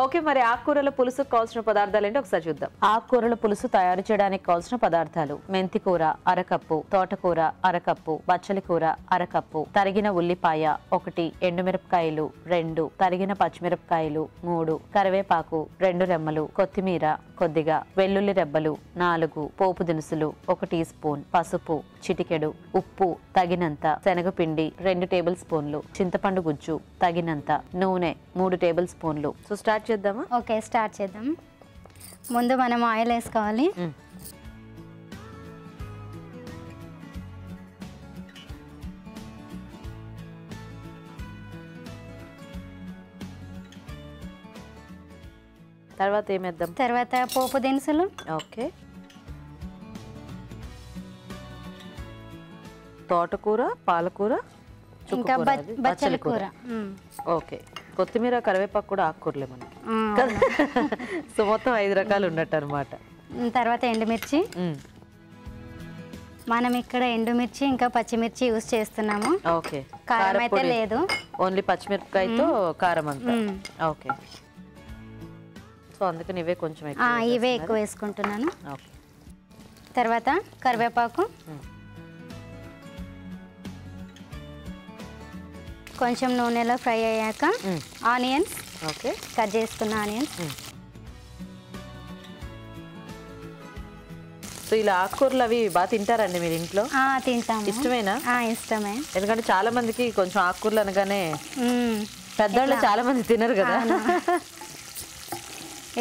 Okay, మరి ఆకుకూరల పులుసుకు కావాల్సిన పదార్థాలు ఏంటి ఒకసారి చూద్దాం. ఆకుకూరల పులుసు తయారు చేయడానికి కావాల్సిన పదార్థాలు: మెంతి కూర అరకప్పు, తోటకూర అరకప్పు, బచ్చలి కూర అరకప్పు, తరిగిన ఉల్లిపాయ 1, ఎండుమిరపకాయలు 2, తరిగిన పచ్చిమిరపకాయలు 3, కరివేపాకు 2 రెమ్మలు, కొత్తిమీర కొద్దిగా, వెల్లుల్లి రెబ్బలు 4, పోపు దినుసులు 1 టీ స్పూన్, పసుపు చిటికెడు, ఉప్పు తగినంత, శనగపిండి 2 టేబుల్ స్పూన్లు, చింతపండు గుజ్జు తగినంత, నూనె 3 టేబుల్ స్పూన్లు. సో స్టార్ట్ చేద్దామా? ఓకే, స్టార్ట్ చేద్దాం. ముందు మనం ఆయిల్ వేసుకోవాలి. తర్వాత ఏమేద్దాం? తర్వాత పోపు దినుసులు. ఓకే, తోటకూర, పాలకూర, ఇంకా బచ్చలి కూర. ఓకే, కొత్తిమీర కరివేపాకు కూడా ఆకుకూరలే మనకి. సో మొత్తం 5 రకాలు ఉన్నట్టు అనమాట. తర్వాత ఎండుమిర్చి. మనం ఇక్కడ ఎండుమిర్చి ఇంకా పచ్చిమిర్చి యూజ్ చేస్తున్నాము. ఓకే, కారం అయితే లేదు, ఓన్లీ పచ్చిమిరపకాయతో కారం అంతా. ఓకే, సో అందుకని ఇవే కొంచెం ఇవే ఎక్కువ వేసుకుంటున్నాను. ఓకే, తర్వాత కరివేపాకు, కొంచెం నూనెలో ఫ్రై అయ్యాక ఆనియన్స్. ఓకే, కట్ చేసుకున్న ఆనియన్స్. సో ఇలా ఆకుకూరలు అవి బాగా తింటారండి మీరు ఇంట్లో? తింటాము. ఇష్టమేనా? ఇష్టమే. ఎందుకంటే చాలా మందికి కొంచెం ఆకుకూరలు అనగానే పెద్దవాళ్ళు చాలా మంది తినరు కదా.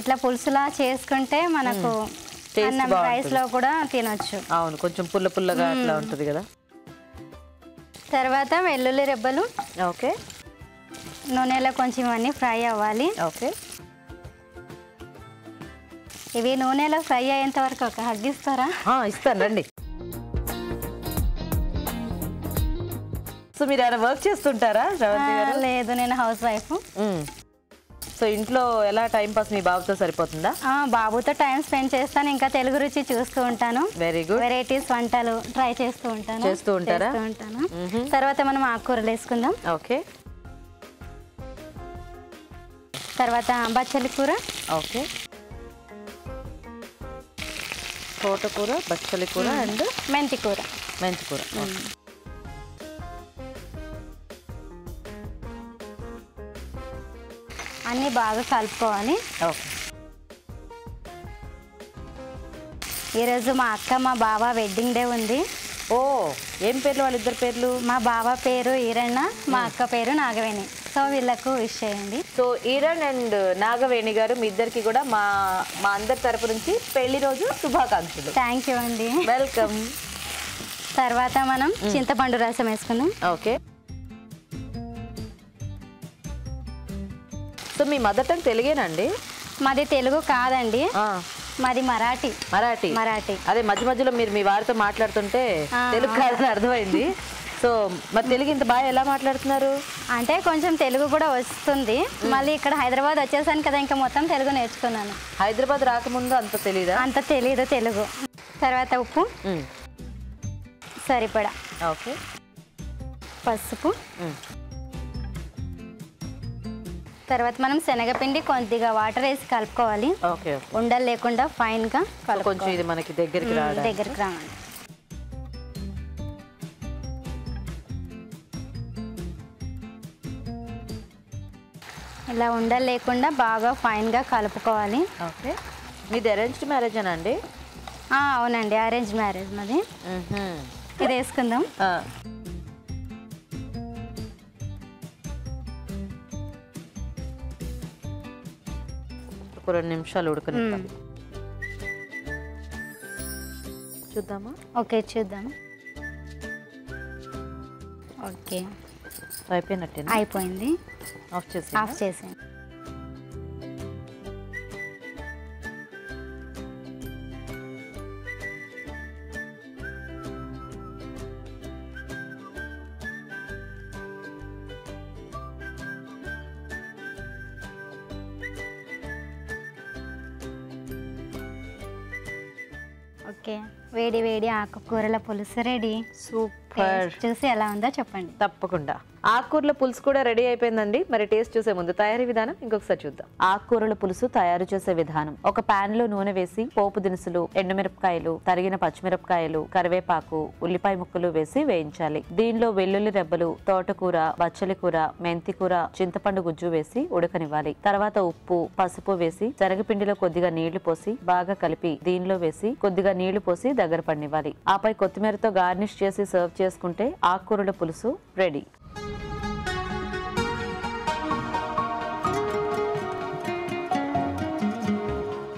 ఇట్లా పులుసులా చేసుకుంటే మనకు రైస్ లో కూడా తినొచ్చు. అవును, కొంచెం పుల్ల పుల్లగా అట్లా ఉంటుంది కదా. తర్వాత వెల్లుల్లి రెబ్బలు. ఓకే, నూనెలో కొంచెం ఇవన్నీ ఫ్రై అవ్వాలి. ఓకే, ఇవి నూనెలో ఫ్రై అయ్యేంత వరకు ఒక హగ్ ఇస్తారా? ఇస్తాను రండి. సో మీరు ఏమైనా వర్క్ చేస్తుంటారా? లేదు, నేను హౌస్ వైఫ్. సో ఇంట్లో ఎలా టైం పాస్ మీ బాబుతో సరిపోతుందా? బాబుతో టైం స్పెండ్ చేస్తాను. ఇంకా తెలుగు రుచి చూస్తూ ఉంటాను. Very good. వెరైటీస్ వంటలు ట్రై చేస్తూ ఉంటాను. చేస్తూ ఉంటారా? తర్వాత మనం ఆకుకూరలు వేసుకుందాం. ఓకే, తర్వాత బచ్చలి కూర. ఓకే, తోటకూర, బచ్చలి కూర అండ్ మెంతి కూర. మెంతి కూర. అన్నీ బాగా కలుపుకోవాలి. ఓకే, ఈరోజు మా అక్క మా బావ వెడ్డింగ్ డే ఉంది. ఓ, ఏం పేర్లు వాళ్ళిద్దరు పేర్లు? మా బావ పేరు ఈరಣ್ణ, మా అక్క పేరు నాగవేణి. సో వీళ్ళకు విష్ చేయండి. సో ఈరణ్ అండ్ నాగవేణి గారు మీ ఇద్దరికి కూడా మా అందరి తరపు నుంచి పెళ్లి రోజు శుభాకాంక్షలు. థ్యాంక్ యూ అండి. వెల్కమ్. తర్వాత మనం చింతపండు రసం వేసుకుందాం. ఓకే, సో మీ మదర్ టంగ్ తెలుగేనండి? మాది తెలుగు కాదండి, మాది మరాఠీ. మరాఠీ. అదే మధ్య మధ్యలో మీరు మీ వారితో మాట్లాడుతుంటే తెలుగు కాదని అర్థమైంది. సో మరి తెలుగు ఇంత బాగా ఎలా మాట్లాడుతున్నారు? అంటే కొంచెం తెలుగు కూడా వస్తుంది. మళ్ళీ ఇక్కడ హైదరాబాద్ వచ్చేసాను కదా, ఇంకా మొత్తం తెలుగు నేర్చుకున్నాను. హైదరాబాద్ రాకముందు అంత తెలీదా? అంత తెలీదు తెలుగు. తర్వాత ఉప్పు సరిపడా. ఓకే, పసుపు. తర్వాత మనం శనగపిండి కొద్దిగా వాటర్ వేసి కలుపుకోవాలి. ఓకే, ఉండలు లేకుండా ఫైన్ గా కొంచెం ఇది మనకి దగ్గరికి రావాలి. ఇలా ఉండలు లేకుండా బాగా ఫైన్ గా కలుపుకోవాలి. ఓకే, మీది అరేంజ్డ్ మ్యారేజ్ అండి? అవునండి, అరేంజ్ మ్యారేజ్ మాది. ఇది వేసుకుందాం. ఒక 2 నిమిషాలు ఉడకని చూద్దామా? ఓకే, చూద్దాం. ఓకే, అయిపోయినట్టేనా? అయిపోయింది. ఆఫ్ చేసి ఓకే. వేడి వేడి ఆకుకూరల పులుసు రెడీ. సూపర్. చూసి ఎలా ఉందో చెప్పండి. తప్పకుండా. ఆకుకూరల పులుసు కూడా రెడీ అయిపోయిందండి. మరి టేస్ట్ చూసే ముందు తయారీ విధానం ఇంకొకసారి చూద్దాం. ఆకుకూరల పులుసు తయారు చేసే విధానం: ఒక పాన్ లో నూనె వేసి పోపు దినుసులు, ఎండుమిరపకాయలు, తరిగిన పచ్చిమిరపకాయలు, కరివేపాకు, ఉల్లిపాయ ముక్కలు వేసి వేయించాలి. దీనిలో వెల్లుల్లి రెబ్బలు, తోటకూర, బచ్చలి కూర, మెంతి కూర, చింతపండు గుజ్జు వేసి ఉడకనివ్వాలి. తర్వాత ఉప్పు, పసుపు వేసి శనగపిండిలో కొద్దిగా నీళ్లు పోసి బాగా కలిపి దీనిలో వేసి కొద్దిగా నీళ్లు పోసి దగ్గర పడినివ్వాలి. ఆపై కొత్తిమీరతో గార్నిష్ చేసి సర్వ్ చేసుకుంటే ఆకుకూరల పులుసు రెడీ.